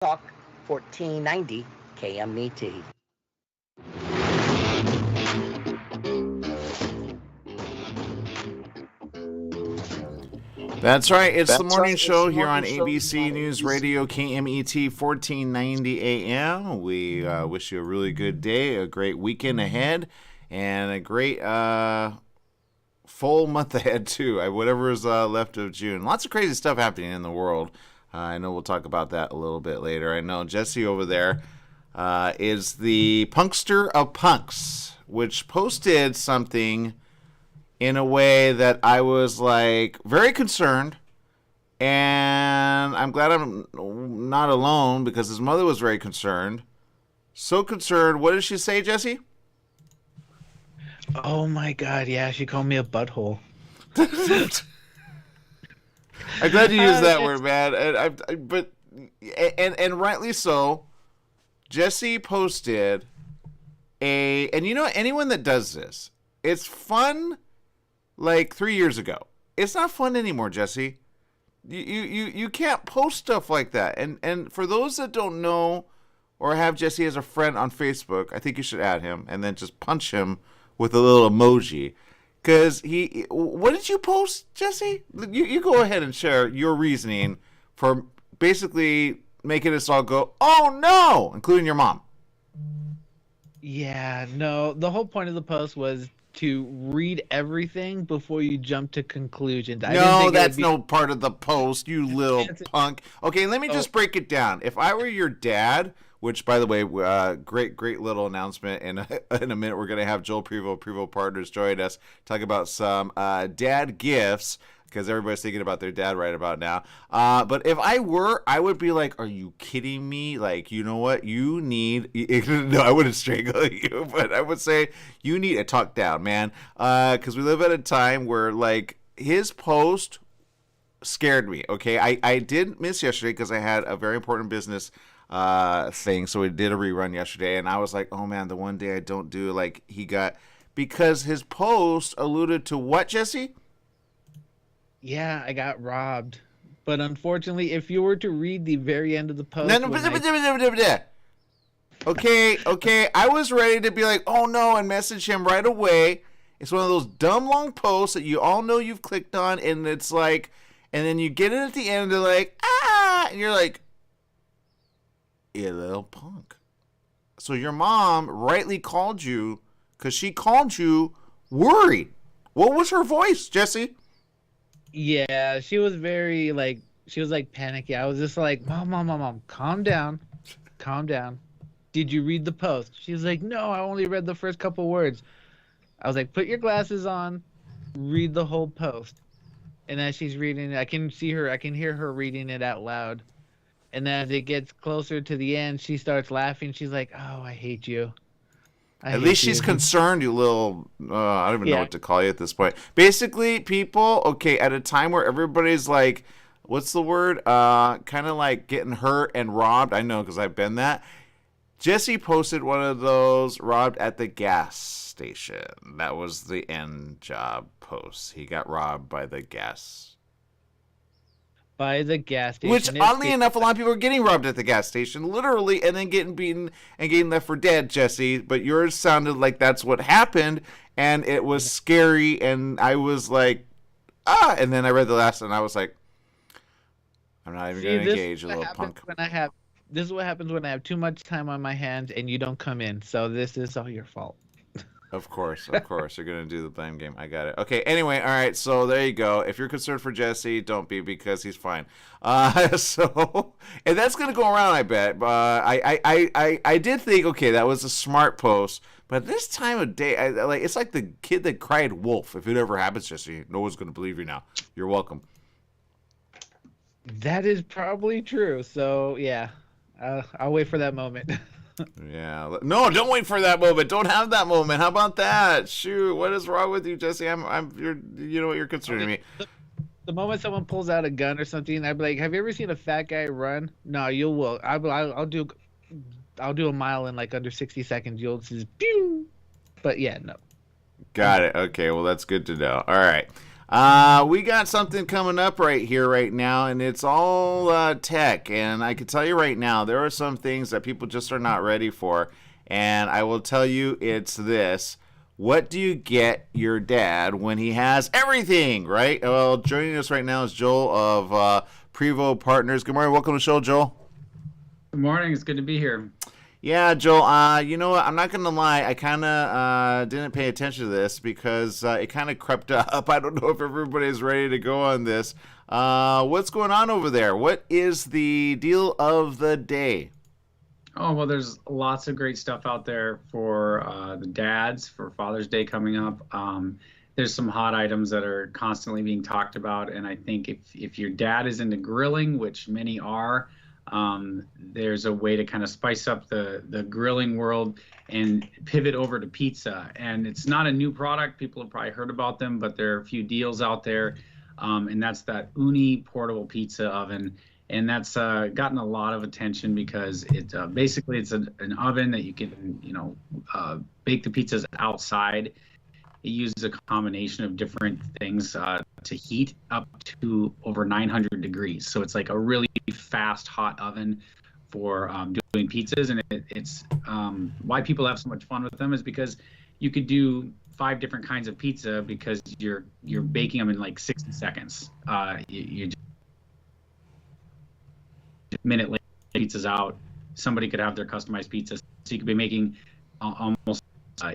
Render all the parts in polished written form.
Talk 1490 KMET. That's right. It's the morning show here on ABC News Radio KMET 1490 AM. We wish you a really good day, a great weekend ahead, and a great full month ahead, too. Whatever is left of June. Lots of crazy stuff happening in the world. I know we'll talk about that a little bit later. I know Jesse over there is the punkster of punks, which posted something in a way that I was like very concerned, and I'm glad I'm not alone because his mother was very concerned. So concerned. What did she say, Jesse? Oh my God! Yeah, she called me a butthole. I'm glad you used that word, man. And rightly so. Jesse posted and you know, anyone that does this, it's fun. Like 3 years ago, it's not fun anymore, Jesse. You can't post stuff like that. And for those that don't know or have Jesse as a friend on Facebook, I think you should add him and then just punch him with a little emoji. Because what did you post, Jesse? You go ahead and share your reasoning for basically making us all go, oh no, including your mom. Yeah, no, the whole point of the post was to read everything before you jump to conclusions. No, that's no part of the post, you little punk. Okay, let me just break it down. If I were your dad, which, by the way, great little announcement. In a minute, we're going to have Joel Prevost Partners join us, talk about some dad gifts, because everybody's thinking about their dad right about now. But if I would be like, are you kidding me? Like, you know what? You need... No, I wouldn't strangle you, but I would say you need a talk down, man. Because we live at a time where, like, his post scared me, okay? I did miss yesterday because I had a very important business thing, so we did a rerun yesterday, and I was like, oh, man, the one day I don't do, like, he got... Because his post alluded to what, Jesse? Yeah, I got robbed. But unfortunately, if you were to read the very end of the post... Okay, I was ready to be like, oh no, and message him right away. It's one of those dumb long posts that you all know you've clicked on, and it's like, and then you get it at the end, and they're like, and you're like, you little punk. So your mom rightly called you, because she called you worried. What was her voice, Jesse? Yeah, she was very, like, panicky. I was just like, Mom, calm down. Calm down. Did you read the post? She was like, no, I only read the first couple words. I was like, put your glasses on, read the whole post. And as she's reading it, I can hear her reading it out loud. And then as it gets closer to the end, she starts laughing. She's like, oh, I hate you. At least she's concerned, you little... I don't even know what to call you at this point. Basically, people, okay, at a time where everybody's like, what's the word? Kind of like getting hurt and robbed. I know, because I've been that. Jesse posted one of those robbed at the gas station. That was the end job post. He got robbed by the gas station. Which, oddly enough, a lot of people are getting robbed at the gas station, literally, and then getting beaten and getting left for dead, Jesse. But yours sounded like that's what happened, and it was scary, and I was like, and then I read the last, and I was like, I'm not even going to engage, a little punk. This is what happens when I have too much time on my hands and you don't come in. So this is all your fault. Of course. You're going to do the blame game. I got it. Okay, anyway, all right, so there you go. If you're concerned for Jesse, don't be, because he's fine. And that's going to go around, I bet. I did think, okay, that was a smart post, but this time of day, it's like the kid that cried wolf. If it ever happens, Jesse, no one's going to believe you now. You're welcome. That is probably true. So, yeah, I'll wait for that moment. Yeah. No, don't wait for that moment. Don't have that moment. How about that? Shoot, what is wrong with you, Jesse? You know what, you're concerning me. The moment someone pulls out a gun or something, I'd be like, "Have you ever seen a fat guy run?" No, you will. I'll do a mile in like under 60 seconds. You'll just pew. But yeah, no. Got it. Okay, well, that's good to know. All right. We got something coming up right here, right now, and it's all tech. And I can tell you right now, there are some things that people just are not ready for. And I will tell you, it's this. What do you get your dad when he has everything, right? Well, joining us right now is Joel of Prevo Partners. Good morning. Welcome to the show, Joel. Good morning. It's good to be here. Yeah, Joel, you know what? I'm not going to lie. I kind of didn't pay attention to this because it kind of crept up. I don't know if everybody's ready to go on this. What's going on over there? What is the deal of the day? Oh, well, there's lots of great stuff out there for the dads for Father's Day coming up. There's some hot items that are constantly being talked about. And I think if your dad is into grilling, which many are, there's a way to kind of spice up the grilling world and pivot over to pizza. And it's not a new product. People have probably heard about them, but there are a few deals out there. And that's that Uni portable pizza oven. And that's gotten a lot of attention because it basically it's an oven that you can, bake the pizzas outside. It uses a combination of different things to heat up to over 900 degrees. So it's like a really fast, hot oven for doing pizzas. And it's why people have so much fun with them is because you could do 5 different kinds of pizza because you're baking them in like 60 seconds. You just minute later, pizza's out. Somebody could have their customized pizza. So you could be making almost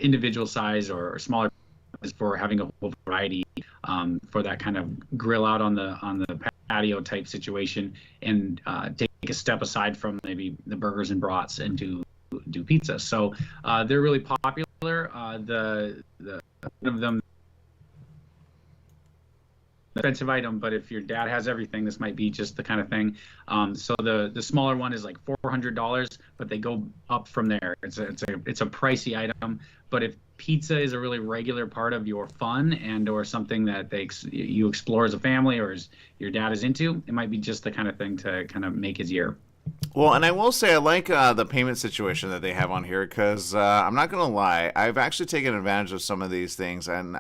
individual size or smaller for having a whole variety for that kind of grill out on the patio type situation, and take a step aside from maybe the burgers and brats and do pizza. So they're really popular. The one of them expensive item, but if your dad has everything, this might be just the kind of thing. So the smaller one is like $400, but they go up from there. It's a pricey item, but if pizza is a really regular part of your fun and or something that you explore as a family or as your dad is into, it might be just the kind of thing to kind of make his year. Well, and I will say I like the payment situation that they have on here because I'm not going to lie. I've actually taken advantage of some of these things, and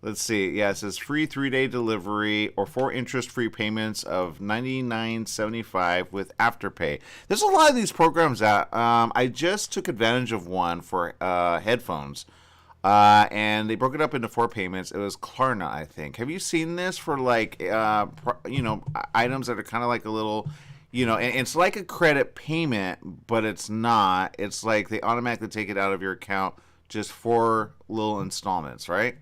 let's see. Yeah, it says free 3-day delivery or 4 interest-free payments of $99.75 with Afterpay. There's a lot of these programs that I just took advantage of one for headphones, and they broke it up into 4 payments. It was Klarna, I think. Have you seen this for like items that are kind of like a little, and it's like a credit payment, but it's not. It's like they automatically take it out of your account just 4 little installments, right?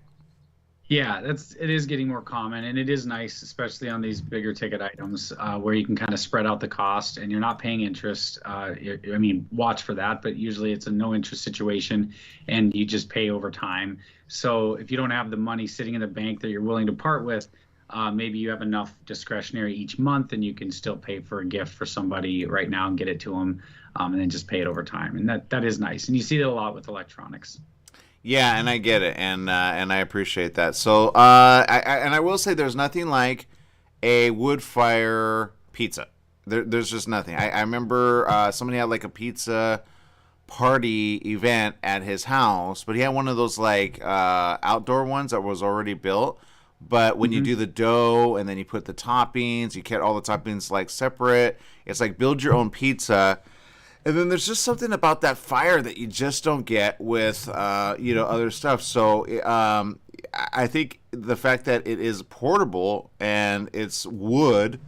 Yeah, it is getting more common, and it is nice, especially on these bigger ticket items, where you can kind of spread out the cost and you're not paying interest. Watch for that, but usually it's a no interest situation and you just pay over time. So if you don't have the money sitting in the bank that you're willing to part with, maybe you have enough discretionary each month and you can still pay for a gift for somebody right now and get it to them, and then just pay it over time. And that is nice. And you see that a lot with electronics. Yeah, and I get it, and I appreciate that. So, I will say there's nothing like a wood fire pizza. There's just nothing. I remember somebody had like a pizza party event at his house, but he had one of those like outdoor ones that was already built. But when you do the dough and then you put the toppings, you get all the toppings like separate. It's like build your own pizza. And then there's just something about that fire that you just don't get with, other stuff. So I think the fact that it is portable and it's wood,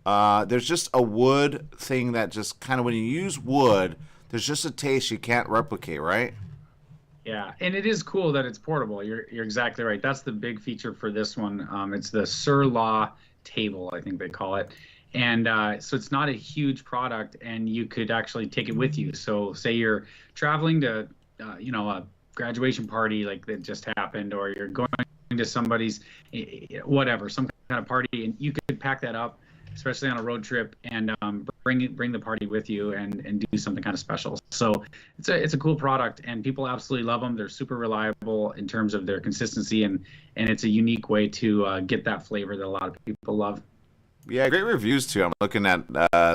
there's just a wood thing that just kind of, when you use wood, there's just a taste you can't replicate, right? Yeah, and it is cool that it's portable. You're exactly right. That's the big feature for this one. It's the Sir Law table, I think they call it. And so it's not a huge product, and you could actually take it with you. So say you're traveling to, a graduation party like that just happened, or you're going to somebody's, some kind of party, and you could pack that up, especially on a road trip, and bring the party with you and do something kind of special. So it's a cool product, and people absolutely love them. They're super reliable in terms of their consistency, and it's a unique way to get that flavor that a lot of people love. Yeah, great reviews too. I'm looking at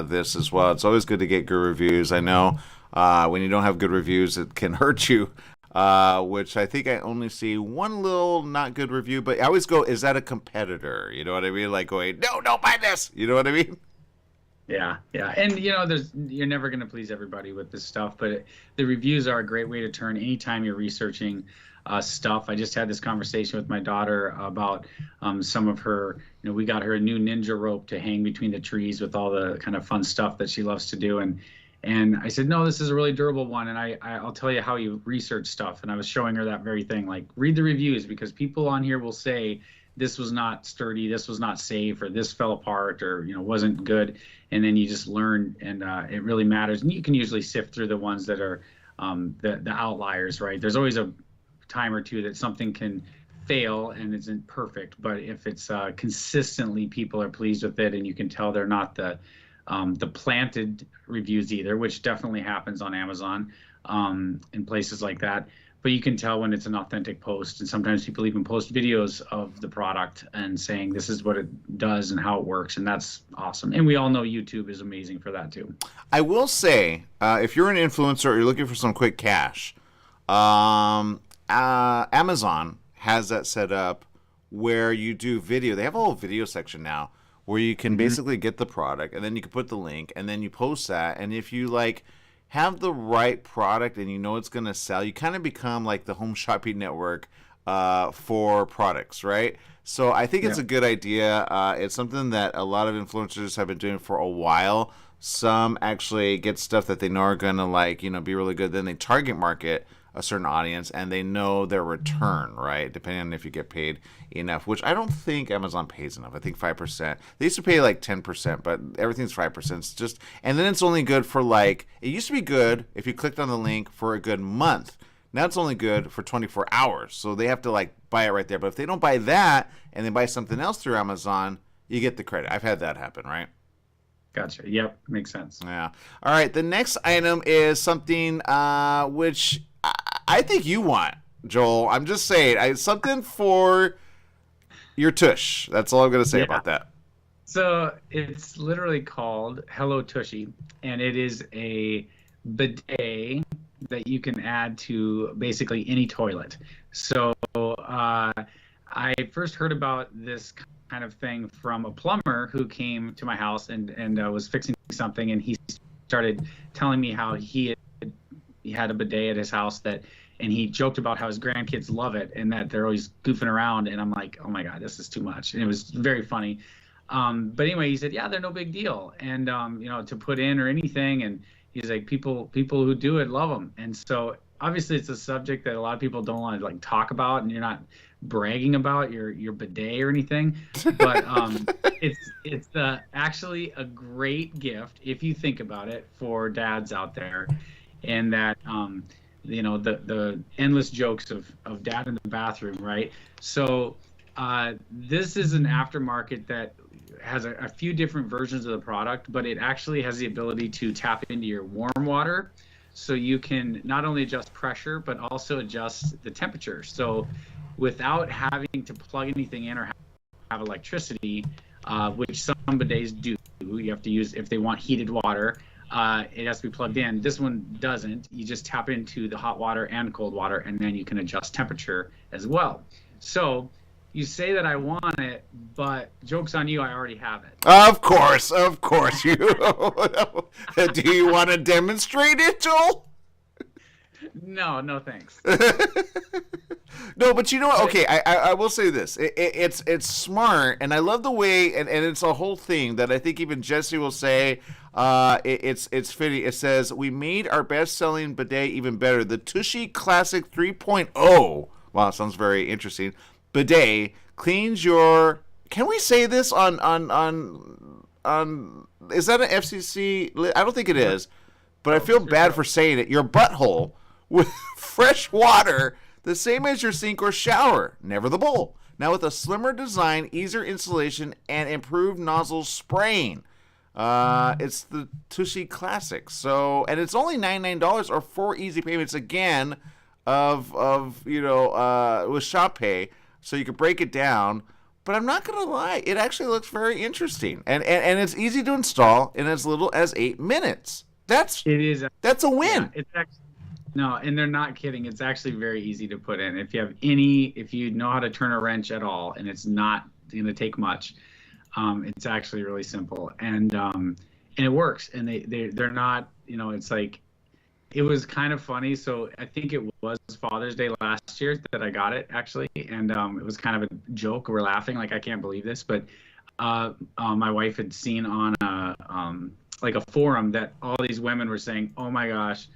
this as well. It's always good to get good reviews. I know when you don't have good reviews, it can hurt you. which I think I only see one little not good review, but I always go, is that a competitor? You know what I mean? Like going, no, don't buy this. You know what I mean? Yeah, yeah, and you're never going to please everybody with this stuff, but the reviews are a great way to turn anytime you're researching stuff. I just had this conversation with my daughter about some of her. We got her a new ninja rope to hang between the trees with all the kind of fun stuff that she loves to do, and I said, no, this is a really durable one, and I'll tell you how you research stuff. And I was showing her that very thing, like read the reviews, because people on here will say this was not sturdy, this was not safe, or this fell apart, or wasn't good. And then you just learn, and it really matters. And you can usually sift through the ones that are the outliers, right? There's always a time or two that something can fail and isn't perfect, but if it's consistently people are pleased with it, and you can tell they're not the planted reviews either, which definitely happens on Amazon and places like that. But you can tell when it's an authentic post, and sometimes people even post videos of the product and saying this is what it does and how it works, and that's awesome. And we all know YouTube is amazing for that too. I will say, if you're an influencer or you're looking for some quick cash, Amazon has that set up where you do video. They have a whole video section now where you can basically get the product, and then you can put the link, and then you post that. And if you have the right product and it's going to sell, you kind of become like the home shopping network for products, right? So I think it's a good idea. It's something that a lot of influencers have been doing for a while. Some actually get stuff that they know are going to be really good. Then they target market a certain audience, and they know their return, right? Depending on if you get paid enough, which I don't think Amazon pays enough. I think 5%. They used to pay 10%, but everything's 5%. It's just, and then it's only good for it used to be good if you clicked on the link for a good month. Now it's only good for 24 hours. So they have to buy it right there. But if they don't buy that and they buy something else through Amazon, you get the credit. I've had that happen, right? Gotcha. Yep. Makes sense. Yeah. All right. The next item is something which I think you want, Joel. I'm just saying, something for your tush. That's all I'm going to say about that. So it's literally called Hello Tushy, and it is a bidet that you can add to basically any toilet. So I first heard about this kind of thing from a plumber who came to my house and was fixing something, and he started telling me how he had a bidet at his house and he joked about how his grandkids love it and that they're always goofing around, and I'm like, oh my God, this is too much. And it was very funny. But anyway, he said, yeah, they're no big deal. And, to put in or anything. And he's like, people who do it love them. And so obviously it's a subject that a lot of people don't want to talk about, and you're not bragging about your bidet or anything, but it's actually a great gift if you think about it for dads out there, and that the endless jokes of dad in the bathroom, right? So this is an aftermarket that has a few different versions of the product, but it actually has the ability to tap into your warm water, so you can not only adjust pressure but also adjust the temperature. So without having to plug anything in or have electricity, which some bidets do, you have to use if they want heated water. It has to be plugged in. This one doesn't. You just tap into the hot water and cold water, and then you can adjust temperature as well. So you say that I want it, but joke's on you, I already have it. Of course you. Do you want to demonstrate it, Joel? No, thanks. No, but you know what? Okay, I will say this. It's smart, and I love the way, and it's a whole thing that I think even Jesse will say. It's fitting. It says, we made our best-selling bidet even better. The Tushy Classic 3.0. Wow, sounds very interesting. Bidet cleans your. Can we say this on? Is that an FCC? I don't think it is, but I feel bad for saying it. Your butthole with fresh water, the same as your sink or shower, never the bowl. Now with a slimmer design, easier installation, and improved nozzle spraying. It's the Tushy Classic. So, and it's only $99 or 4 easy payments again with Shop Pay, so you can break it down. But I'm not gonna lie, it actually looks very interesting, and it's easy to install in as little as 8 minutes. That's a win. Yeah, No, and they're not kidding. It's actually very easy to put in. If you know how to turn a wrench at all, and it's not going to take much, it's actually really simple, and it works. And they're not, it's like, it was kind of funny. So I think it was Father's Day last year that I got it actually, and it was kind of a joke. We're laughing like, I can't believe this, but my wife had seen on like a forum that all these women were saying, "Oh my gosh,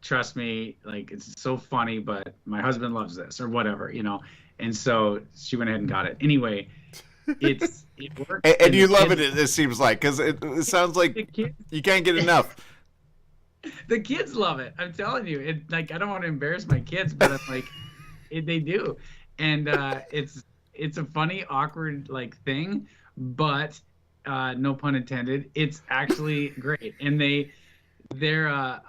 trust me, like it's so funny, but my husband loves this," or whatever, And so she went ahead and got it. Anyway, it works. And you love it seems like, because it sounds like you can't get enough. The kids love it. I'm telling you. I don't want to embarrass my kids, but I'm like, they do. And it's a funny, awkward thing, but no pun intended. It's actually great. And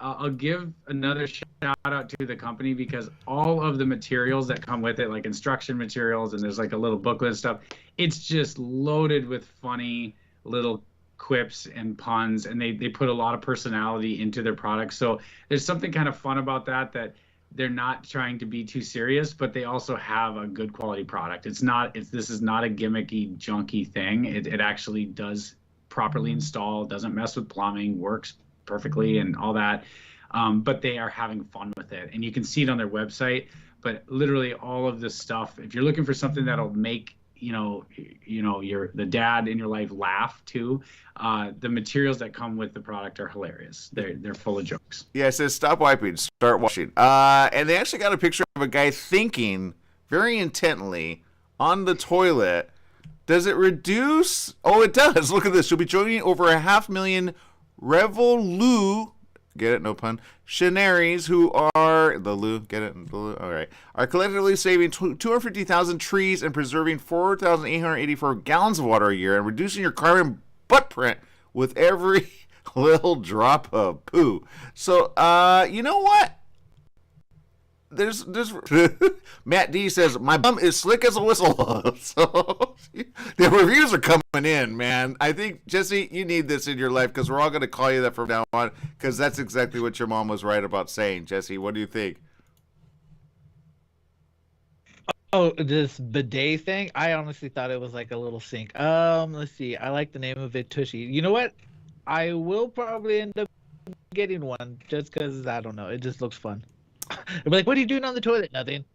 I'll give another shout out to the company, because all of the materials that come with it, like instruction materials, and there's like a little booklet and stuff, it's just loaded with funny little quips and puns, and they put a lot of personality into their products. So there's something kind of fun about that they're not trying to be too serious, but they also have a good quality product. This is not a gimmicky, junky thing. It actually does properly install, doesn't mess with plumbing, works perfectly and all that. But they are having fun with it, and you can see it on their website. But literally all of this stuff, if you're looking for something that'll make the dad in your life laugh too, the materials that come with the product are hilarious. They're full of jokes. Yeah, it says stop wiping, start washing. And they actually got a picture of a guy thinking very intently on the toilet. Does it reduce? Oh, it does. Look at this. You'll be joining over 500,000 Revolu, get it, no pun, Shinaries, who are, the Lu, get it, the Lu, all right, are collectively saving 250,000 trees and preserving 4,884 gallons of water a year, and reducing your carbon footprint with every little drop of poo. So, you know what? There's Matt D says, my bum is slick as a whistle. So the reviews are coming in, man. I think, Jesse, you need this in your life, because we're all going to call you that from now on, because that's exactly what your mom was right about saying. Jesse, what do you think? Oh, this bidet thing? I honestly thought it was like a little sink. Let's see. I like the name of it, Tushy. You know what? I will probably end up getting one, just because, I don't know, it just looks fun. I'm like, what are you doing on the toilet? Nothing.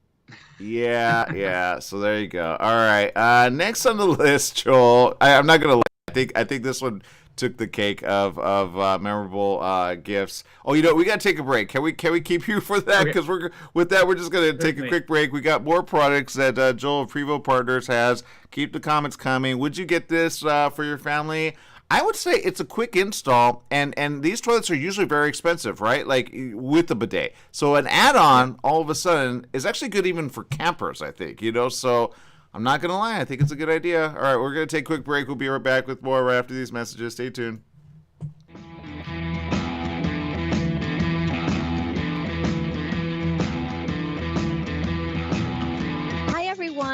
Yeah. So there you go. All right. Next on the list, Joel. I'm not gonna lie. I think this one took the cake of memorable gifts. Oh, we gotta take a break. Can we keep you for that? Because we're just gonna take a quick break. We got more products that Joel of Prevo Partners has. Keep the comments coming. Would you get this for your family? I would say it's a quick install, and these toilets are usually very expensive, right? Like with the bidet. So an add-on, all of a sudden, is actually good even for campers, I think, So I'm not going to lie. I think it's a good idea. All right, we're going to take a quick break. We'll be right back with more right after these messages. Stay tuned.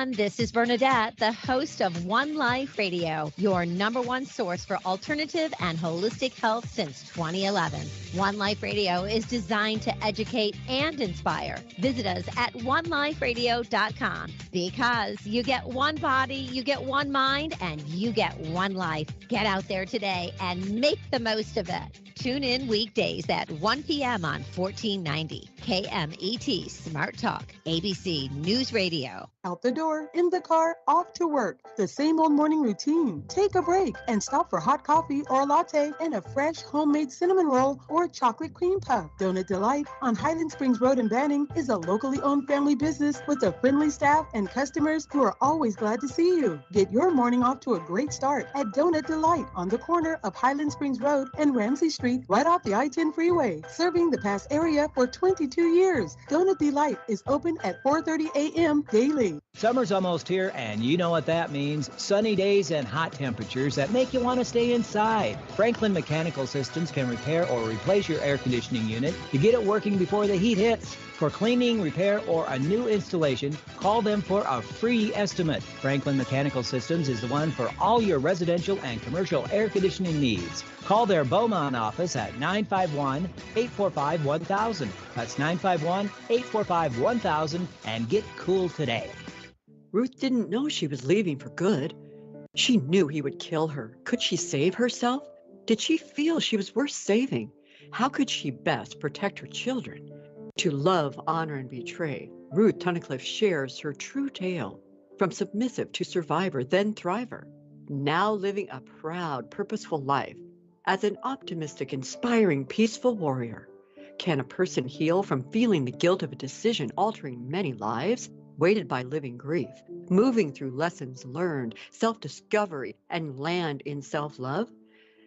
This is Bernadette, the host of One Life Radio, your number one source for alternative and holistic health since 2011. One Life Radio is designed to educate and inspire. Visit us at oneliferadio.com, because you get one body, you get one mind, and you get one life. Get out there today and make the most of it. Tune in weekdays at 1 p.m. on 1490 KMET Smart Talk, ABC News Radio. Out the door, in the car, off to work. The same old morning routine. Take a break and stop for hot coffee or a latte and a fresh homemade cinnamon roll or chocolate cream puff. Donut Delight on Highland Springs Road in Banning is a locally owned family business with a friendly staff and customers who are always glad to see you. Get your morning off to a great start at Donut Delight on the corner of Highland Springs Road and Ramsey Street, right off the I-10 freeway, serving the Pass area for 22 years. Donut Delight is open at 4:30 a.m. daily. Summer Summer's almost here, and you know what that means. Sunny days and hot temperatures that make you want to stay inside. Franklin Mechanical Systems can repair or replace your air conditioning unit to get it working before the heat hits. For cleaning, repair, or a new installation, call them for a free estimate. Franklin Mechanical Systems is the one for all your residential and commercial air conditioning needs. Call their Beaumont office at 951-845-1000. That's 951-845-1000 and get cool today. Ruth didn't know she was leaving for good. She knew he would kill her. Could she save herself? Did she feel she was worth saving? How could she best protect her children? To love, honor, and betray, Ruth Tunnicliffe shares her true tale, from submissive to survivor, then thriver, now living a proud, purposeful life as an optimistic, inspiring, peaceful warrior. Can a person heal from feeling the guilt of a decision altering many lives, weighted by living grief, moving through lessons learned, self-discovery, and land in self-love?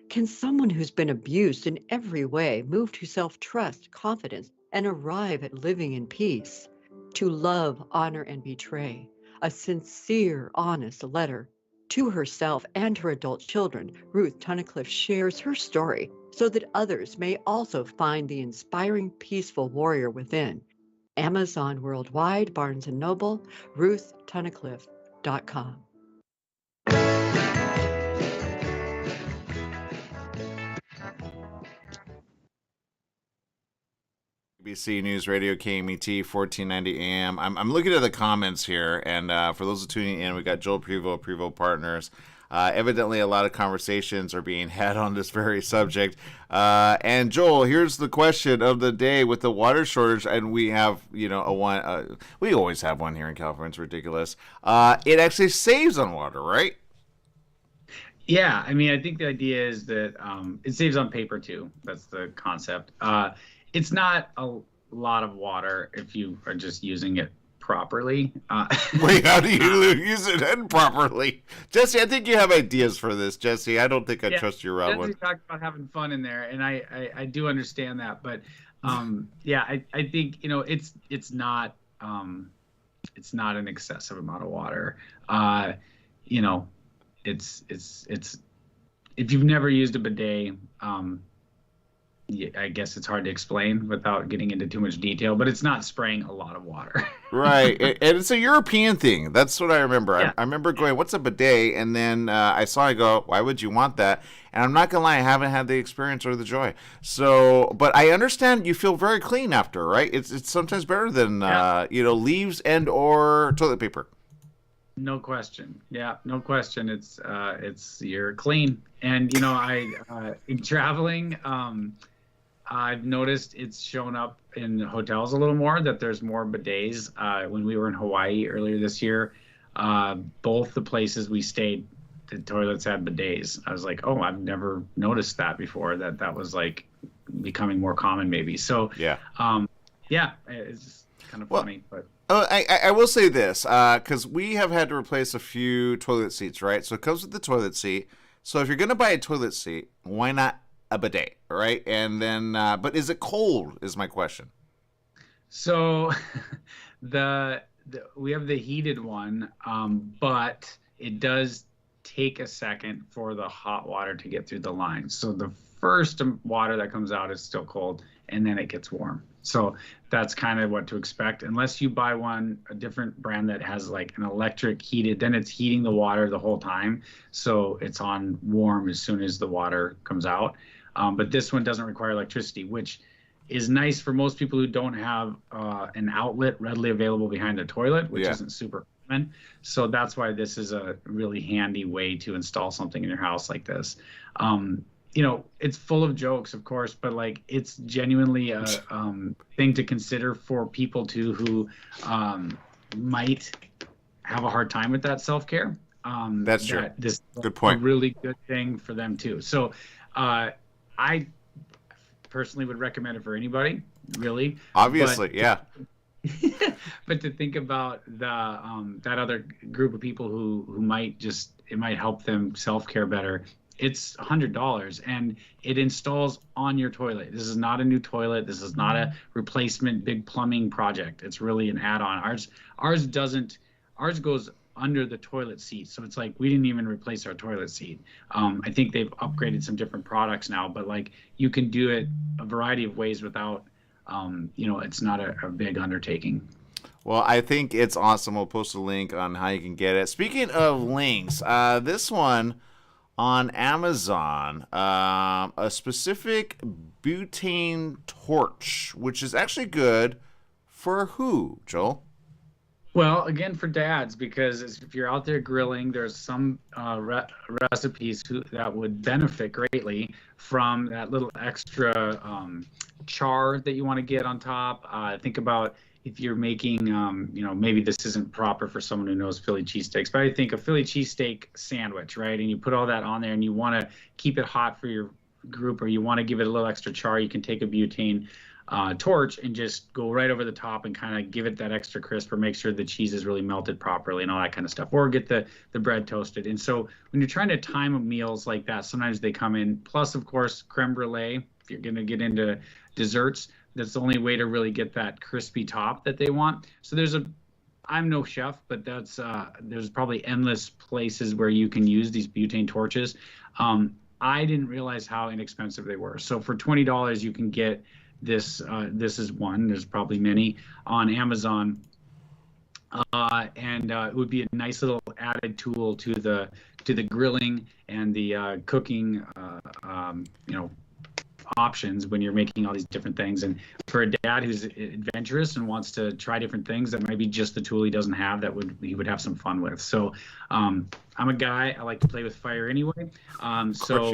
Can someone who's been abused in every way move to self-trust, confidence, and arrive at living in peace? To love, honor, and betray, a sincere, honest letter to herself and her adult children, Ruth Tunnicliffe shares her story so that others may also find the inspiring, peaceful warrior within. Amazon worldwide, Barnes & Noble, RuthTunnicliffe.com. ABC News Radio, KMET, 1490 AM. I'm looking at the comments here, and for those who are tuning in, we got Joel Prevost, Prevost Partners. Evidently, a lot of conversations are being had on this very subject. And Joel, here's the question of the day with the water shortage, and we have, we always have one here in California. It's ridiculous. It actually saves on water, right? Yeah, I mean, I think the idea is that it saves on paper too. That's the concept. It's not a lot of water if you are just using it properly. Wait, how do you use it improperly? Jesse, I think you have ideas for this, Jesse. I don't think I trust you around one. Jesse talked about having fun in there, and I do understand that. But yeah, I think, it's not an excessive amount of water. It's if you've never used a bidet, I guess it's hard to explain without getting into too much detail, but it's not spraying a lot of water. Right. And it's a European thing. That's what I remember. Yeah. I remember going, what's a bidet? And then I go, why would you want that? And I'm not going to lie, I haven't had the experience or the joy. So, but I understand you feel very clean after, right? It's sometimes better than, leaves and or toilet paper. No question. Yeah, no question. It's you're clean. And, in traveling, I've noticed it's shown up in hotels a little more, that there's more bidets. When we were in Hawaii earlier this year, both the places we stayed, the toilets had bidets. I was like, oh, I've never noticed that before, that was like becoming more common maybe. So, it's just kind of funny. But I will say this, because we have had to replace a few toilet seats, right? So it comes with the toilet seat. So if you're going to buy a toilet seat, why not a bidet, right? And then, but is it cold is my question. So we have the heated one, but it does take a second for the hot water to get through the line. So the first water that comes out is still cold, and then it gets warm. So that's kind of what to expect, unless you buy a different brand that has like an electric heated, then it's heating the water the whole time. So it's on warm as soon as the water comes out. But this one doesn't require electricity, which is nice for most people who don't have an outlet readily available behind the toilet, which isn't super common. So that's why this is a really handy way to install something in your house like this. It's full of jokes, of course, but like it's genuinely a thing to consider for people too who might have a hard time with that self-care. That's true. This good point. A really good thing for them too. So I personally would recommend it for anybody, really. Obviously, yeah. But to think about the that other group of people who might it might help them self-care better. It's $100 and it installs on your toilet. This is not a new toilet. This is not a replacement big plumbing project. It's really an add-on. Ours doesn't Ours goes under the toilet seat, so it's like we didn't even replace our toilet seat. I think they've upgraded some different products now, but like you can do it a variety of ways without, it's not a big undertaking. Well, I think it's awesome. We'll post a link on how you can get it. Speaking of links, this one on Amazon, a specific butane torch, which is actually good for who, Joel? Well, again, for dads, because if you're out there grilling, there's some recipes that would benefit greatly from that little extra char that you want to get on top. Think about if you're making, maybe this isn't proper for someone who knows Philly cheesesteaks, but I think a Philly cheesesteak sandwich, right? And you put all that on there and you want to keep it hot for your group, or you want to give it a little extra char, you can take a butane torch and just go right over the top and kind of give it that extra crisp, or make sure the cheese is really melted properly and all that kind of stuff, or get the bread toasted. And so when you're trying to time meals like that, sometimes they come in. Plus, of course, creme brulee. If you're going to get into desserts, that's the only way to really get that crispy top that they want. So I'm no chef, but there's probably endless places where you can use these butane torches. I didn't realize how inexpensive they were. So for $20, you can get this. This is one. There's probably many on Amazon, and it would be a nice little added tool to the grilling and the cooking. Options when you're making all these different things. And for a dad who's adventurous and wants to try different things, that might be just the tool he doesn't have that he would have some fun with. So I'm a guy, I like to play with fire anyway. So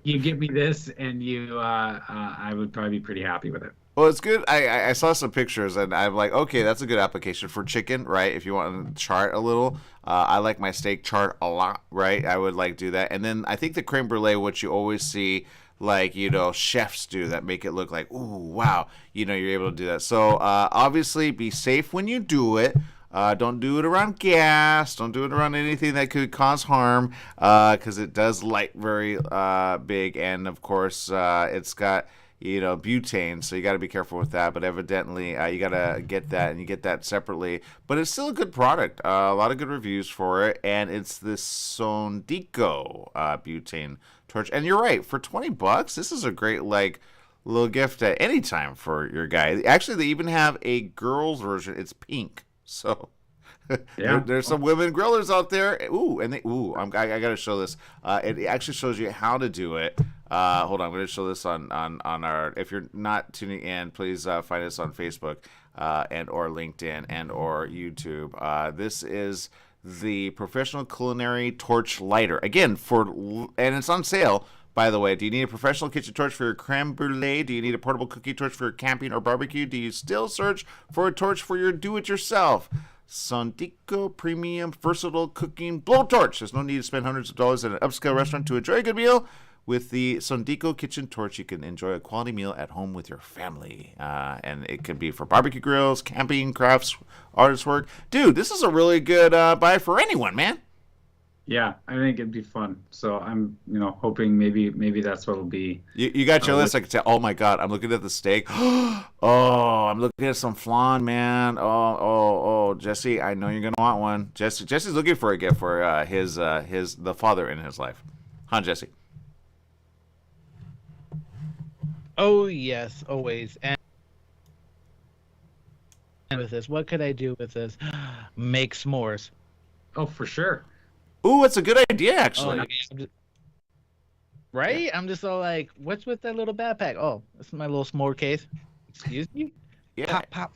you give me this and I would probably be pretty happy with it. Well, it's good. I saw some pictures and I'm like, okay, that's a good application for chicken, right? If you want to char it a little. I like my steak charred a lot, right? I would like do that. And then I think the creme brulee, which you always see like, chefs do that make it look like, ooh, wow, you're able to do that. So obviously be safe when you do it. Don't do it around gas. Don't do it around anything that could cause harm, because it does light very big. And of course, it's got, butane, so you got to be careful with that. But evidently, you got to get that, and you get that separately. But it's still a good product. A lot of good reviews for it, and it's this Sondico butane torch. And you're right, for $20, this is a great little gift at any time for your guy. Actually, they even have a girls version. It's pink, so. Yeah. There's some women grillers out there. Ooh, and I got to show this. It actually shows you how to do it. Hold on, I'm going to show this on our. If you're not tuning in, please find us on Facebook and or LinkedIn and or YouTube. This is the Professional Culinary Torch Lighter. Again, and it's on sale. By the way, do you need a professional kitchen torch for your creme brulee? Do you need a portable cookie torch for your camping or barbecue? Do you still search for a torch for your do-it-yourself? Sondico Premium Versatile Cooking Blowtorch. There's no need to spend hundreds of dollars at an upscale restaurant to enjoy a good meal. With the Sondico Kitchen Torch, you can enjoy a quality meal at home with your family. And it can be for barbecue grills, camping, crafts, artist work. Dude, this is a really good buy for anyone, man. Yeah, I think it'd be fun. So I'm, hoping maybe that's what it'll be. You got your list. I can tell. Oh my God, I'm looking at the steak. Oh, I'm looking at some flan, man. Oh, Jesse, I know you're gonna want one. Jesse's looking for a gift for the father in his life, huh, Jesse? Oh yes, always. And with this, what could I do with this? Make s'mores. Oh, for sure. Ooh, it's a good idea, actually. Right? Yeah. I'm just all like, what's with that little backpack? Oh, this is my little s'more case. Excuse me? Yeah. Pop.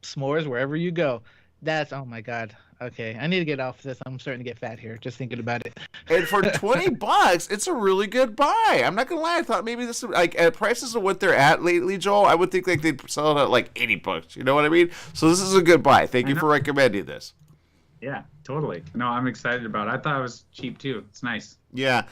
S'mores wherever you go. Oh my God. Okay, I need to get off this. I'm starting to get fat here, just thinking about it. And for $20, it's a really good buy. I'm not gonna lie. I thought maybe this would, at prices of what they're at lately, Joel. I would think they'd sell it at $80. You know what I mean? So this is a good buy. Thank you for recommending this. Yeah, totally. No, I'm excited about it. I thought it was cheap too. It's nice. Yeah.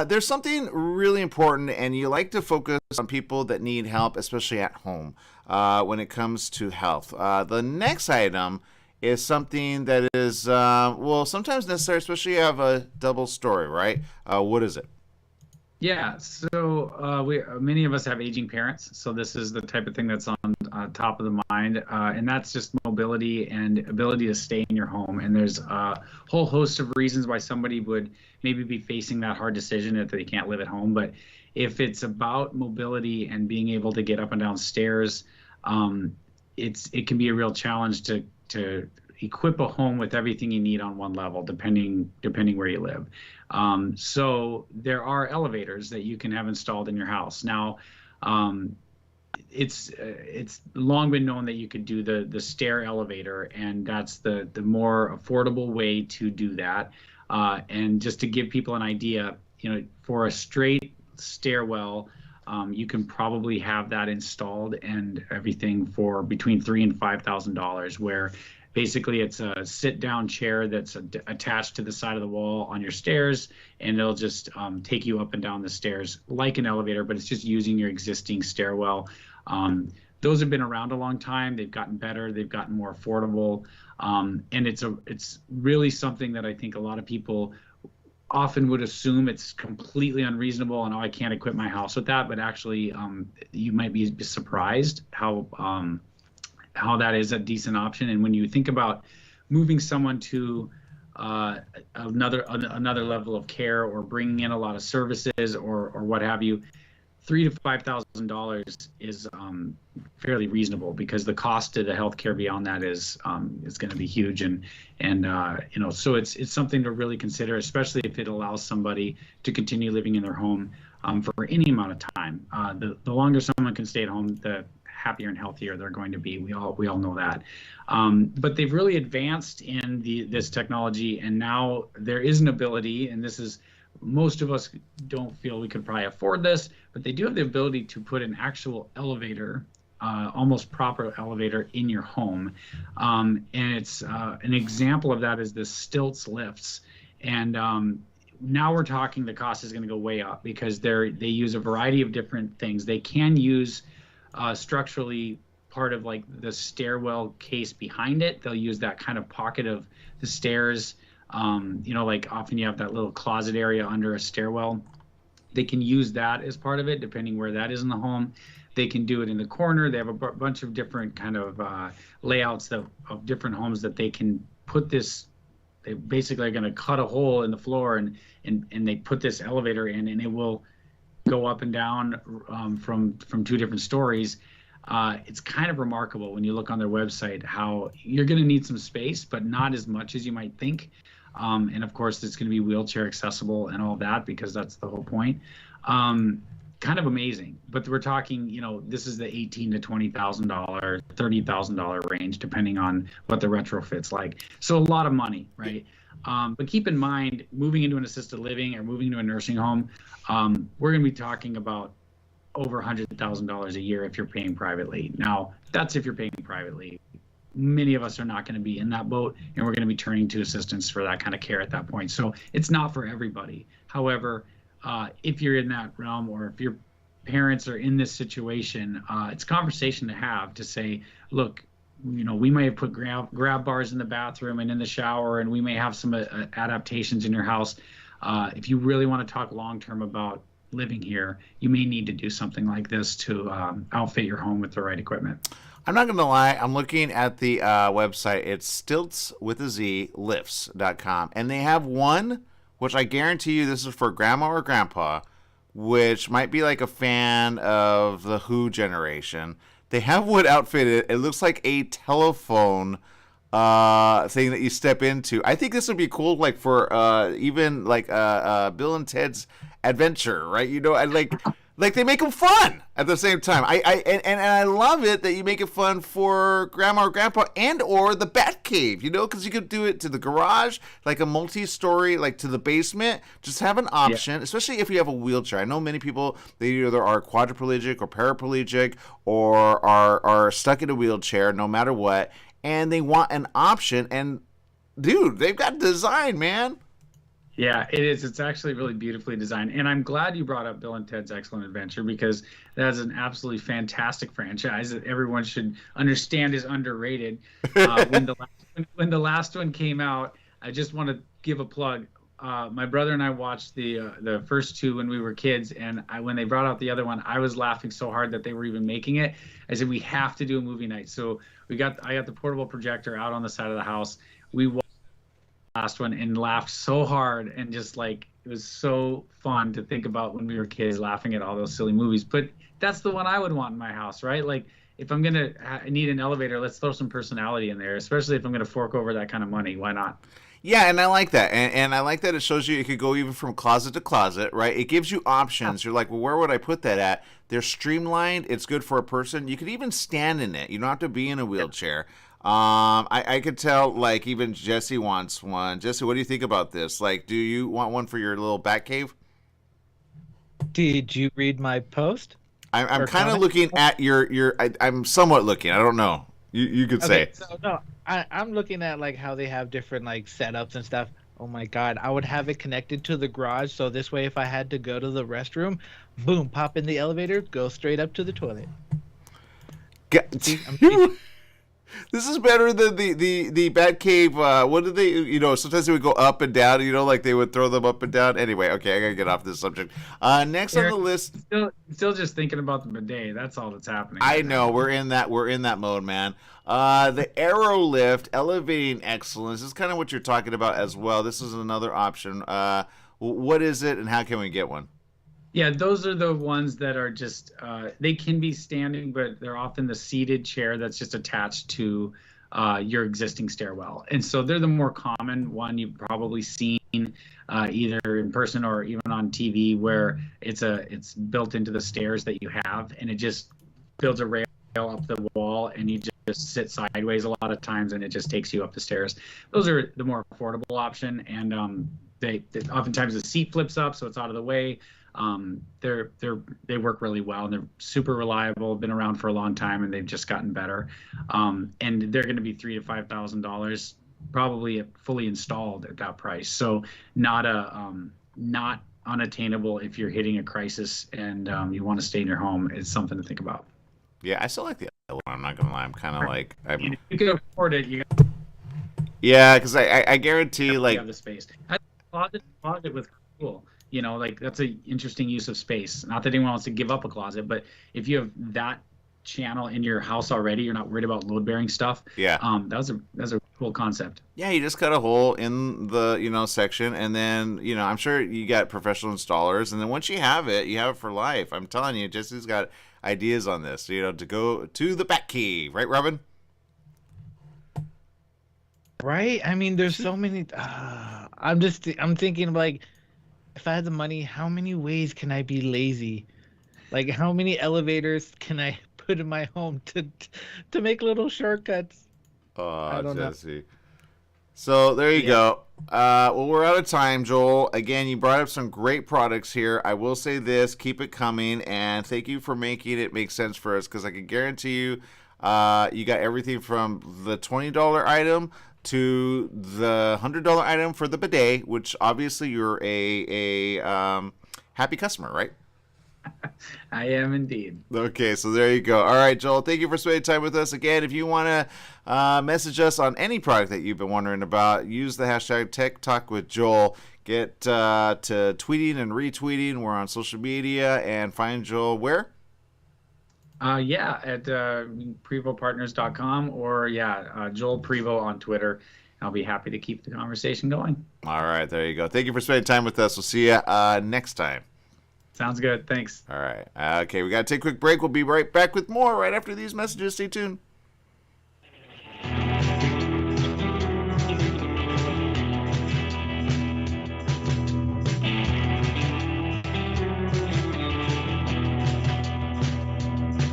There's something really important, and you like to focus on people that need help, especially at home, when it comes to health. The next item is something that is, sometimes necessary, especially if you have a double story, right? What is it? Yeah, so many of us have aging parents, so this is the type of thing that's on top of the mind, and that's just mobility and ability to stay in your home. And there's a whole host of reasons why somebody would maybe be facing that hard decision if they can't live at home. But if it's about mobility and being able to get up and down stairs, it can be a real challenge to equip a home with everything you need on one level, depending where you live. So there are elevators that you can have installed in your house. Now, it's long been known that you could do the stair elevator, and that's the more affordable way to do that. And just to give people an idea, for a straight stairwell, you can probably have that installed and everything for between $3,000 and $5,000, where basically it's a sit-down chair that's attached to the side of the wall on your stairs, and it'll just take you up and down the stairs like an elevator, but it's just using your existing stairwell. Those have been around a long time. They've gotten better. They've gotten more affordable. And it's really something that I think a lot of people often would assume it's completely unreasonable and, oh, I can't equip my house with that. But actually, you might be surprised how that is a decent option. And when you think about moving someone to another level of care, or bringing in a lot of services or what have you, $3,000 to $5,000 is fairly reasonable, because the cost to the healthcare beyond that is going to be huge, and so it's something to really consider, especially if it allows somebody to continue living in their home for any amount of time. The longer someone can stay at home, the happier and healthier they're going to be. We all know that. But they've really advanced in this technology, and now there is an ability, and this is, most of us don't feel we could probably afford this, but they do have the ability to put an actual elevator, almost proper elevator, in your home. And it's an example of that is the Stilts lifts. And now we're talking the cost is going to go way up, because they use a variety of different things. They can use structurally part of like the stairwell case behind it. They'll use that kind of pocket of the stairs. Like often you have that little closet area under a stairwell. They can use that as part of it, depending where that is in the home. They can do it in the corner. They have a bunch of different kind of layouts of different homes that they can put this. They basically are going to cut a hole in the floor and they put this elevator in, and it will go up and down from 2 different stories. It's kind of remarkable when you look on their website how you're going to need some space, but not as much as you might think. And of course, it's going to be wheelchair accessible and all that, because that's the whole point. Kind of amazing. But we're talking, this is the $18,000 to $20,000, $30,000 range, depending on what the retrofit's like. So a lot of money, right? But keep in mind, moving into an assisted living or moving into a nursing home, we're going to be talking about over $100,000 a year if you're paying privately. Now, that's if you're paying privately. Many of us are not going to be in that boat, and we're going to be turning to assistance for that kind of care at that point. So it's not for everybody. However, if you're in that realm, or if your parents are in this situation, it's a conversation to have, to say, look, we may have put grab bars in the bathroom and in the shower, and we may have some adaptations in your house. If you really want to talk long-term about living here, you may need to do something like this to outfit your home with the right equipment. I'm not going to lie. I'm looking at the website. It's stilts.lifts.com. And they have one, which I guarantee you this is for grandma or grandpa, which might be like a fan of the Who generation. They have one outfitted. It looks like a telephone thing that you step into. I think this would be cool, like for even like Bill and Ted's Adventure, right? I like they make them fun at the same time. I love it that you make it fun for grandma or grandpa, and or the Bat Cave, because you could do it to the garage, like a multi-story, like to the basement. Just have an option, especially if you have a wheelchair. I know many people, they either are quadriplegic or paraplegic or are stuck in a wheelchair no matter what, and they want an option. And dude, they've got design, man. Yeah, it is. It's actually really beautifully designed. And I'm glad you brought up Bill and Ted's Excellent Adventure, because that is an absolutely fantastic franchise that everyone should understand is underrated. When the last one came out, I just want to give a plug. my brother and I watched the first two when we were kids, and when they brought out the other one, I was laughing so hard that they were even making it. I said, we have to do a movie night. So I got the portable projector out on the side of the house. We watched the last one and laughed so hard, and just like, it was so fun to think about when we were kids, laughing at all those silly movies. But that's the one I would want in my house, right? Like, if I'm gonna need an elevator, let's throw some personality in there, especially if I'm gonna fork over that kind of money. Why not? Yeah, and I like that. And I like that it shows you it could go even from closet to closet, right? It gives you options. You're like, well, where would I put that at? They're streamlined. It's good for a person. You could even stand in it. You don't have to be in a wheelchair. I could tell, like, even Jesse wants one. Jesse, what do you think about this? Like, do you want one for your little bat cave? Did you read my post? I'm kind of looking at your I'm somewhat looking. I don't know. You could say. So no, I'm looking at like how they have different like setups and stuff. Oh my God, I would have it connected to the garage, so this way if I had to go to the restroom, boom, pop in the elevator, go straight up to the toilet. See, This is better than the bat cave. What did they? Sometimes they would go up and down. Like they would throw them up and down. Anyway, okay, I gotta get off this subject. Next on the list. Still just thinking about the bidet. That's all that's happening. I know we're in that mode, man. The Aero Lift, elevating excellence, is kind of what you're talking about as well. This is another option. What is it, and how can we get one? Yeah, those are the ones that are just, they can be standing, but they're often the seated chair that's just attached to your existing stairwell. And so they're the more common one you've probably seen either in person or even on TV, where it's built into the stairs that you have, and it just builds a rail up the wall, and you just sit sideways a lot of times, and it just takes you up the stairs. Those are the more affordable option, and they oftentimes the seat flips up, so it's out of the way. They work really well, and they're super reliable, been around for a long time, and they've just gotten better. And they're going to be $3,000 to $5,000, probably fully installed at that price. So not unattainable if you're hitting a crisis and you want to stay in your home. It's something to think about. Yeah, I still like the other one. I'm not gonna lie. I'm kind of like, if you can afford it, yeah, because I guarantee, like, you have the space. Closet with cool. Like, that's an interesting use of space. Not that anyone wants to give up a closet, but if you have that channel in your house already, you're not worried about load bearing stuff. Yeah. That's a cool concept. Yeah, you just cut a hole in the section, and then I'm sure you got professional installers, and then once you have it for life. I'm telling you, Jesse's got ideas on this. To go to the bat cave, right, Robin? Right. I mean, there's so many. I'm thinking, like, if I had the money, how many ways can I be lazy? Like, how many elevators can I put in my home to make little shortcuts? Oh, Jesse. So there you go. Well, we're out of time, Joel. Again, you brought up some great products here. I will say this: keep it coming, and thank you for making it make sense for us. Because I can guarantee you, you got everything from the $20 item to the $100 item for the bidet, which obviously you're a happy customer, right? I am indeed. Okay, so there you go. All right, Joel, thank you for spending time with us. Again, if you want to message us on any product that you've been wondering about, use the hashtag Tech Talk with Joel. Get to tweeting and retweeting. We're on social media, and find Joel where? At prevopartners.com, or Joel Prevo on Twitter. I'll be happy to keep the conversation going. All right, there you go. Thank you for spending time with us. We'll see you next time. Sounds good. Thanks. All right. Okay, we got to take a quick break. We'll be right back with more right after these messages. Stay tuned.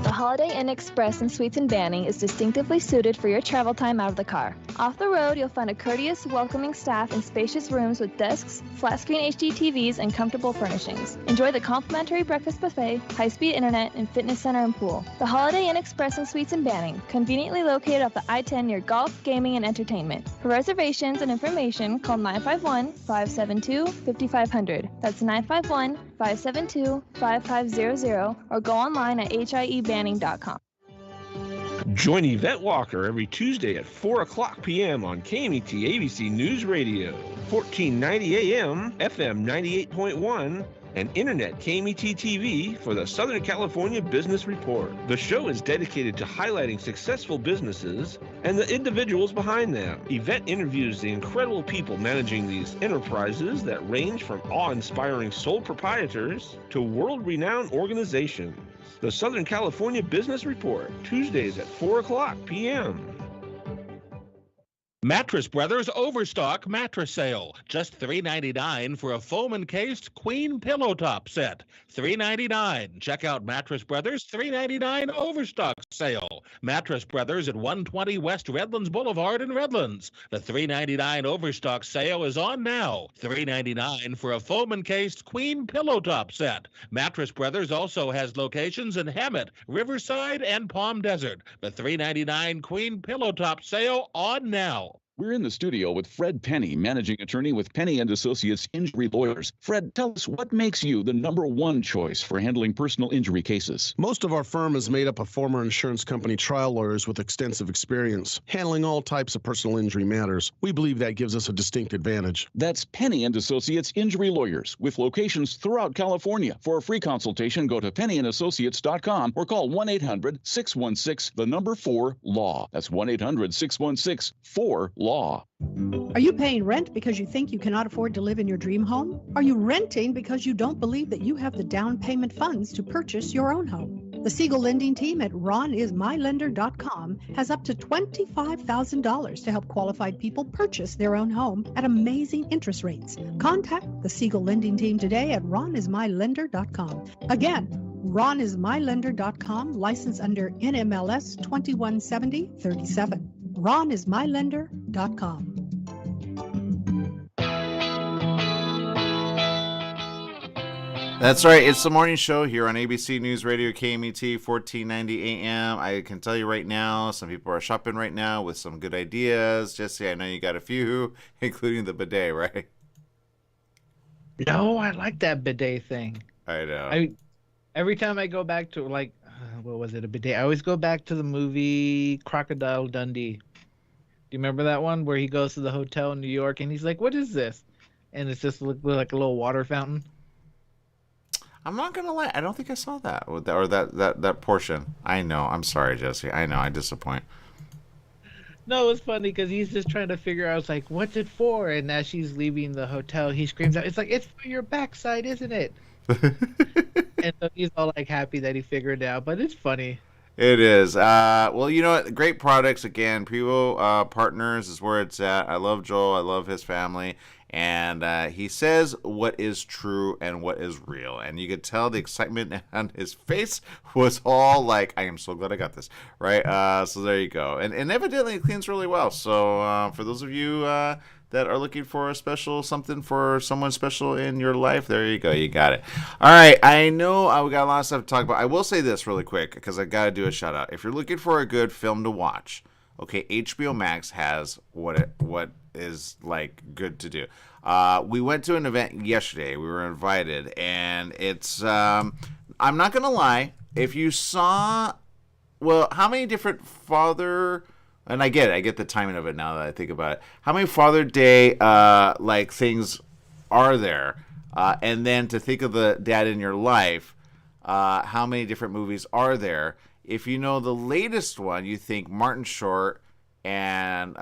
Holiday Inn Express and Suites in Banning is distinctively suited for your travel time out of the car. Off the road, you'll find a courteous, welcoming staff and spacious rooms with desks, flat-screen HD TVs, and comfortable furnishings. Enjoy the complimentary breakfast buffet, high-speed internet, and fitness center and pool. The Holiday Inn Express and Suites in Banning, conveniently located off the I-10 near golf, gaming, and entertainment. For reservations and information, call 951-572-5500. That's 951-572-5500, or go online at hiebanning.com. Join Yvette Walker every Tuesday at 4 o'clock p.m. on KMET ABC News Radio, 1490 AM, FM 98.1, and Internet KMET TV for the Southern California Business Report. The show is dedicated to highlighting successful businesses and the individuals behind them. Yvette interviews the incredible people managing these enterprises that range from awe-inspiring sole proprietors to world-renowned organizations. The Southern California Business Report, Tuesdays at 4 o'clock p.m. Mattress Brothers Overstock Mattress Sale. Just $3.99 for a foam-encased queen pillow top set. $3.99. Check out Mattress Brothers $3.99 Overstock Sale. Mattress Brothers at 120 West Redlands Boulevard in Redlands. The $3.99 Overstock Sale is on now. $3.99 for a foam-encased queen pillow top set. Mattress Brothers also has locations in Hemet, Riverside, and Palm Desert. The $3.99 queen pillow top sale on now. We're in the studio with Fred Penny, managing attorney with Penny and Associates Injury Lawyers. Fred, tell us what makes you the number one choice for handling personal injury cases. Most of our firm is made up of former insurance company trial lawyers with extensive experience handling all types of personal injury matters. We believe that gives us a distinct advantage. That's Penny and Associates Injury Lawyers with locations throughout California. For a free consultation, go to pennyandassociates.com or call 1-800-616-4-LAW. That's 1-800-616-4-LAW. Are you paying rent because you think you cannot afford to live in your dream home? Are you renting because you don't believe that you have the down payment funds to purchase your own home? The Siegel lending team at ronismylender.com has up to $25,000 to help qualified people purchase their own home at amazing interest rates. Contact the Siegel lending team today at ronismylender.com. Again, ronismylender.com, license under NMLS 217037. ronismylender.com. That's right. It's the morning show here on ABC News Radio, KMET, 1490 AM. I can tell you right now, some people are shopping right now with some good ideas. Jesse, I know you got a few, including the bidet, right? No, I like that bidet thing. I know. Every time I go back to, like, what was it, a bidet? I always go back to the movie Crocodile Dundee. Do you remember that one where he goes to the hotel in New York and he's like, "What is this?" And it's just like a little water fountain. I'm not gonna lie, I don't think I saw that or that portion. I know. I'm sorry, Jesse. I know. I disappoint. No, it's funny because he's just trying to figure out, like, what's it for? And as she's leaving the hotel, he screams out, "It's like, it's for your backside, isn't it?" And so he's all like happy that he figured it out, but it's funny. It is. Well, you know what? Great products. Again, Prevo Partners is where it's at. I love Joel. I love his family. And he says what is true and what is real. And you could tell the excitement on his face was all like, I am so glad I got this. Right? So there you go. And evidently it cleans really well. So for those of you that are looking for a special something for someone special in your life, there you go. You got it. All right. I know we got a lot of stuff to talk about. I will say this really quick because I got to do a shout out. If you're looking for a good film to watch, okay, HBO Max has what is like good to do. We went to an event yesterday. We were invited, and it's I'm not gonna lie. If you saw, well, how many different Father, and I get the timing of it now that I think about it. How many Father Day like things are there? And then to think of the dad in your life, how many different movies are there? If you know the latest one, you think Martin Short and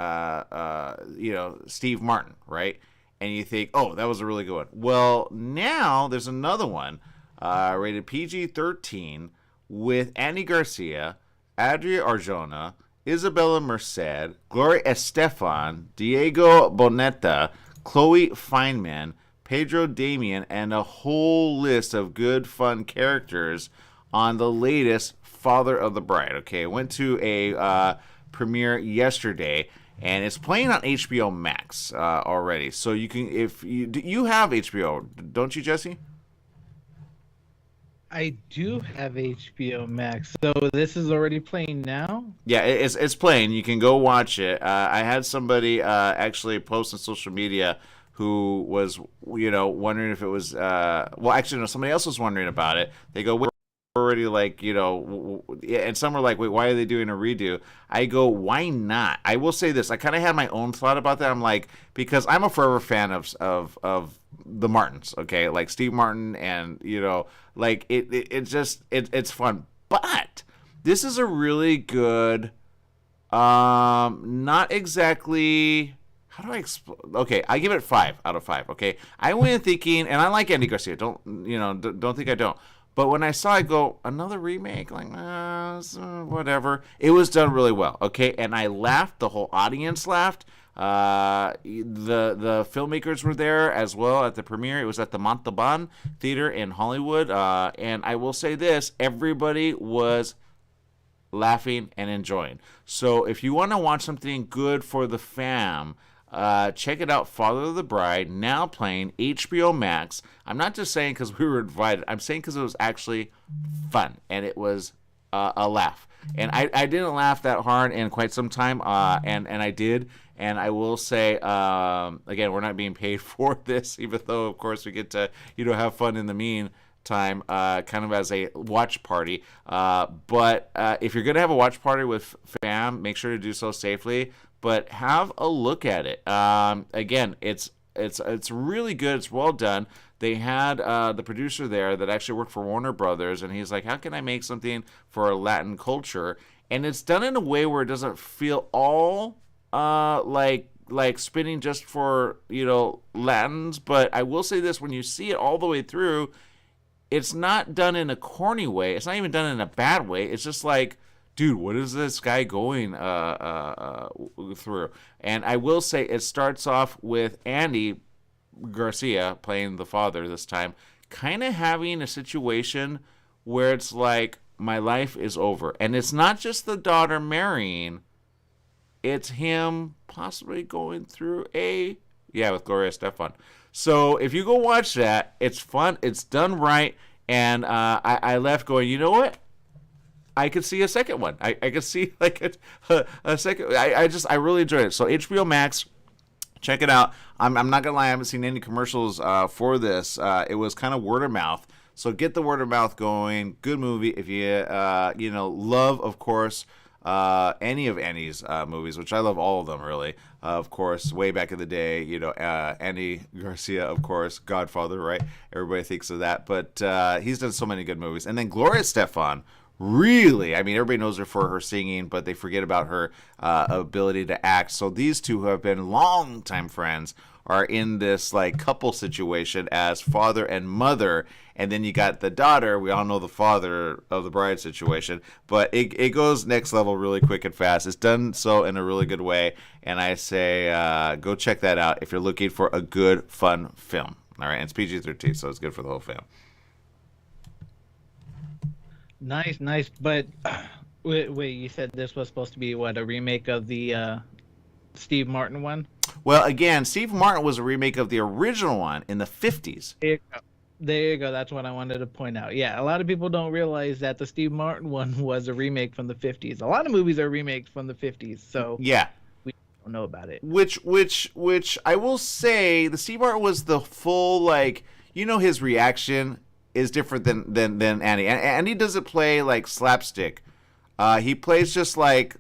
Steve Martin, right? And you think, oh, that was a really good one. Well, now there's another one rated PG-13 with Andy Garcia, Adria Arjona, Isabella Merced, Gloria Estefan, Diego Boneta, Chloe Feynman, Pedro Damian, and a whole list of good, fun characters on the latest Father of the Bride. Okay, I went to a premiere yesterday, and it's playing on HBO Max already. So you can, if you have HBO, don't you, Jesse? I do have HBO Max, so this is already playing now? Yeah, it's playing. You can go watch it. I had somebody actually post on social media who was, wondering if it was, well, actually, no, somebody else was wondering about it. They go, already like, and some are like, wait, why are they doing a redo? I go, why not? I will say this. I kind of had my own thought about that. I'm like, because I'm a forever fan of the Martins, okay? Like Steve Martin, and, like it's fun. But this is a really good, not exactly... How do I explain? Okay, I give it 5 out of 5. Okay, I went in thinking, and I like Andy Garcia. Don't think I don't. But when I saw it, go another remake, like whatever. It was done really well. Okay, and I laughed. The whole audience laughed. The filmmakers were there as well at the premiere. It was at the Montalban Theater in Hollywood. And I will say this: everybody was laughing and enjoying. So if you want to watch something good for the fam, check it out. Father of the Bride, now playing HBO Max. I'm not just saying because we were invited. I'm saying because it was actually fun, and it was a laugh. And I didn't laugh that hard in quite some time, and I did. And I will say, again, we're not being paid for this, even though, of course, we get to have fun in the meantime, kind of as a watch party. But if you're going to have a watch party with fam, make sure to do so safely. But have a look at it. Again, it's really good. It's well done. They had the producer there that actually worked for Warner Brothers, and he's like, how can I make something for Latin culture? And it's done in a way where it doesn't feel all like spinning just for Latins. But I will say this: when you see it all the way through, it's not done in a corny way. It's not even done in a bad way. It's just like, dude, what is this guy going through? And I will say it starts off with Andy Garcia playing the father this time, kind of having a situation where it's like, my life is over. And it's not just the daughter marrying, it's him possibly going through with Gloria Estefan. So if you go watch that, it's fun, it's done right, and I left going, you know what? I could see a second one. I could see like a second. I really enjoyed it. So HBO Max, check it out. I'm not gonna lie, I haven't seen any commercials for this. It was kind of word of mouth. So get the word of mouth going. Good movie. If you love, of course, any of Andy's movies, which I love all of them really. Of course, way back in the day, Andy Garcia, of course, Godfather, right? Everybody thinks of that, but he's done so many good movies. And then Gloria Estefan. Really, I mean, everybody knows her for her singing, but they forget about her ability to act. So these two who have been longtime friends are in this like couple situation as father and mother, and then you got the daughter. We all know the father of the bride situation, but it goes next level really quick and fast. It's done so in a really good way, and I say go check that out if you're looking for a good, fun film. All right, and it's PG-13, so it's good for the whole fam. Nice. But wait, you said this was supposed to be what, a remake of the Steve Martin one? Well, again, Steve Martin was a remake of the original one in the 50s. There you go. That's what I wanted to point out. Yeah, a lot of people don't realize that the Steve Martin one was a remake from the 50s. A lot of movies are remakes from the 50s, so yeah, we don't know about it. Which I will say, the Steve Martin was the full, like, his reaction is different than Andy. Andy doesn't play like slapstick. He plays just like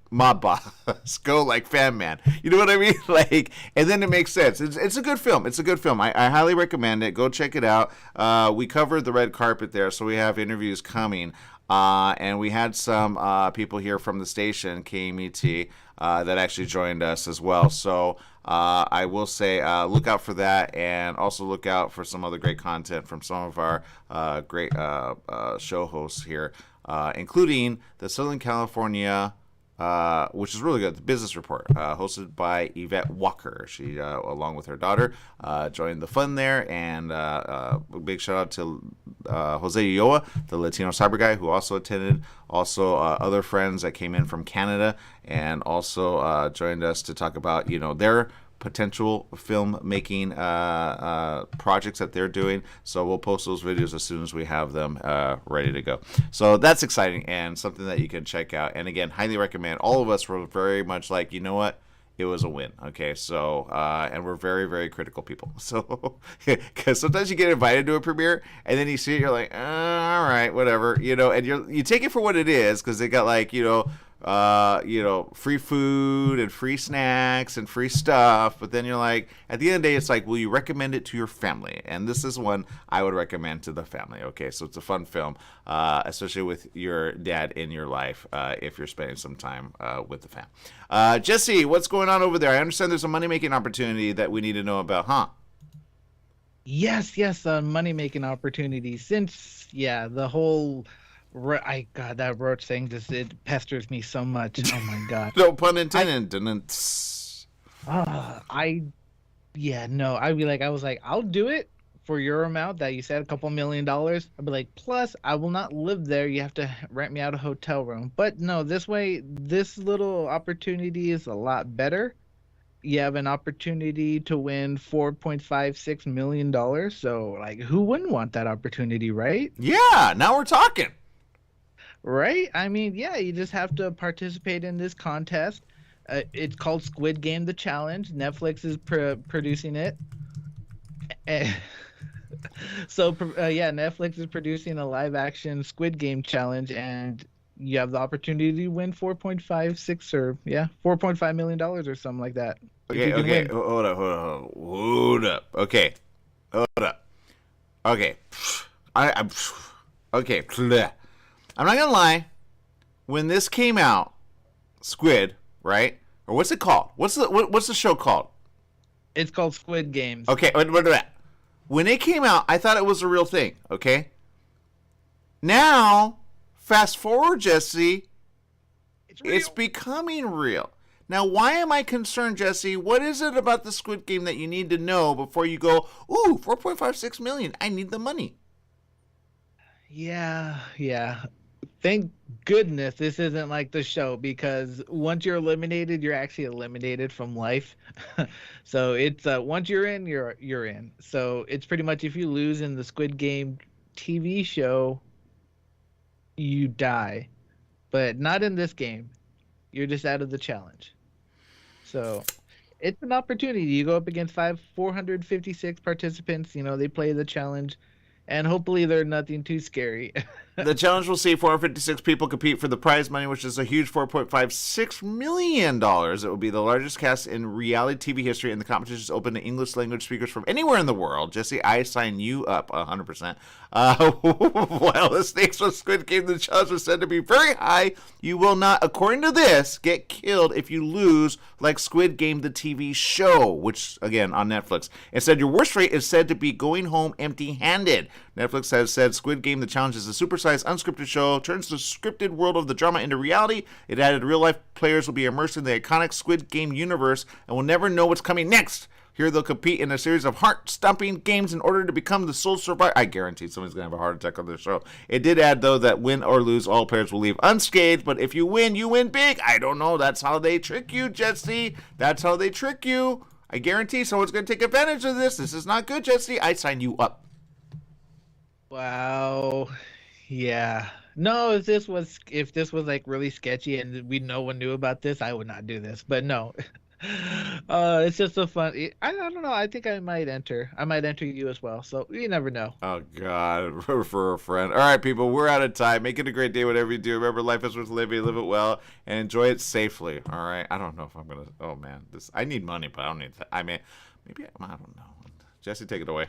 mob boss, go like fan man. You know what I mean? Like, and then it makes sense. It's a good film. It's a good film. I highly recommend it. Go check it out. We covered the red carpet there, so we have interviews coming. And we had some people here from the station, KMET, that actually joined us as well. So I will say look out for that, and also look out for some other great content from some of our great show hosts here, including the Southern California, which is really good, the Business Report, hosted by Yvette Walker. She, along with her daughter, joined the fun there, and a big shout out to Jose Ulloa, the Latino cyber guy, who also attended. Also, other friends that came in from Canada, and also joined us to talk about their potential filmmaking projects that they're doing. So we'll post those videos as soon as we have them ready to go. So that's exciting and something that you can check out. And again, highly recommend. All of us were very much like, you know what? it was a win. Okay, so and we're very, very critical people. So because sometimes you get invited to a premiere and then you see it, you're like, all right, whatever, and you take it for what it is because they got like free food and free snacks and free stuff. But then you're like, at the end of the day, it's like, will you recommend it to your family? And this is one I would recommend to the family. Okay, so it's a fun film, especially with your dad in your life if you're spending some time with the fam. Jesse, what's going on over there? I understand there's a money-making opportunity that we need to know about, huh? Yes, money-making opportunity. Since, the whole... God, that roach thing it pesters me so much. Oh my God. No pun intended. I was like, I'll do it for your amount that you said, $2 million. I'd be like, plus I will not live there. You have to rent me out a hotel room. But no, this way, this little opportunity is a lot better. You have an opportunity to win $4.56 million. So like, who wouldn't want that opportunity, right? Yeah, now we're talking. Right? I mean, you just have to participate in this contest. It's called Squid Game: The Challenge. Netflix is producing it. Netflix is producing a live-action Squid Game challenge, and you have the opportunity to win $4.5 million or something like that. Okay. Hold up. Okay. Hold up. Okay. Okay. I'm not gonna lie. When this came out, Squid, right? Or what's it called? What's the show called? It's called Squid Games. Okay, when it came out, I thought it was a real thing. Okay. Now, fast forward, Jesse. It's becoming real. Now, why am I concerned, Jesse? What is it about the Squid Game that you need to know before you go, ooh, 4.56 million? I need the money. Yeah. Thank goodness this isn't like the show, because once you're eliminated, you're actually eliminated from life. So it's once you're in, you're in. So it's pretty much, if you lose in the Squid Game TV show, you die. But not in this game. You're just out of the challenge. So it's an opportunity. You go up against 456 participants. They play the challenge. And hopefully they're nothing too scary. The challenge will see 456 people compete for the prize money, which is a huge $4.56 million. It will be the largest cast in reality TV history, and the competition is open to English language speakers from anywhere in the world. Jesse, I sign you up 100%. While the stakes for Squid Game, the challenge was said to be very high, you will not, according to this, get killed if you lose like Squid Game, the TV show, which, again, on Netflix. Instead, your worst rate is said to be going home empty-handed. Netflix has said Squid Game: The Challenge is a supersized, unscripted show, turns the scripted world of the drama into reality. It added real-life players will be immersed in the iconic Squid Game universe and will never know what's coming next. Here they'll compete in a series of heart-stomping games in order to become the sole survivor. I guarantee somebody's going to have a heart attack on this show. It did add, though, that win or lose, all players will leave unscathed, but if you win big. I don't know. That's how they trick you, Jesse. That's how they trick you. I guarantee someone's going to take advantage of this. This is not good, Jesse. I sign you up. Wow. Yeah. No, if this was like really sketchy and no one knew about this, I would not do this. But no. It's just a fun. I don't know. I think I might enter. I might enter you as well. So you never know. Oh God, for a friend. All right, people, we're out of time. Make it a great day, whatever you do. Remember, life is worth living. Live it well and enjoy it safely. All right. I don't know if I'm gonna. Oh man, I need money, but I don't need that. I mean, maybe I don't know. Jesse, take it away.